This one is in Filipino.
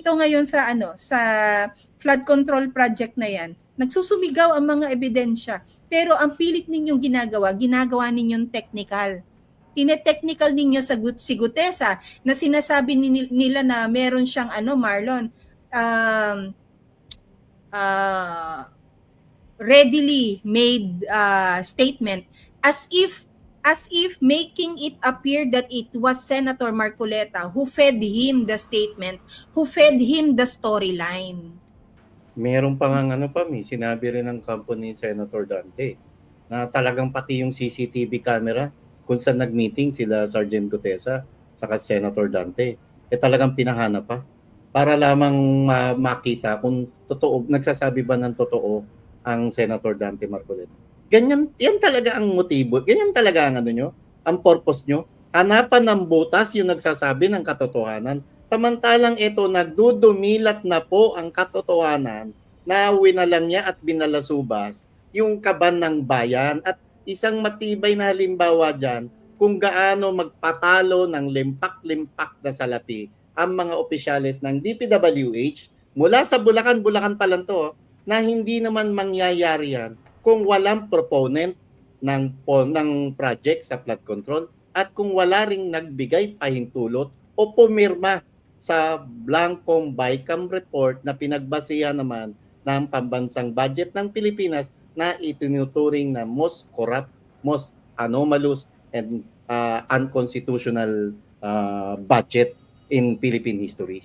ito ngayon sa sa flood control project na yan, nagsusumigaw ang mga ebidensya. Pero ang pilit ninyong ginagawa ninyong technical. Tinetechnical ninyo sa si Gutesa na sinasabi nila na meron siyang Marlon, um, readily made statement as if making it appear that it was Senator Marcoleta who fed him the statement, who fed him the storyline. Meron pa nga sinabi rin ng company Senator Dante na talagang pati yung CCTV camera kung saan nag-meeting sila Sergeant Gutesa saka Senator Dante, talagang pinahanap pa para lamang makita kung totoo, nagsasabi ba ng totoo ang Senator Dante Marcoleta. Ganyan, yan talaga ang motibo, ganyan talaga ang nyo, ang purpose nyo. Hanapan ng butas yung nagsasabi ng katotohanan. Samantalang ito, nagdudumilat na po ang katotohanan na winalang niya at binalasubas yung kaban ng bayan. At isang matibay na halimbawa dyan kung gaano magpatalo ng limpak-limpak na salapi ang mga opisyales ng DPWH mula sa Bulacan pa lang to, na hindi naman mangyayari yan kung walang proponent ng project sa flood control at kung wala ring nagbigay pahintulot o pumirma sa blankong BICAM report na pinagbasihan naman ng pambansang budget ng Pilipinas na itinuturing na most corrupt, most anomalous, and unconstitutional budget in Philippine history.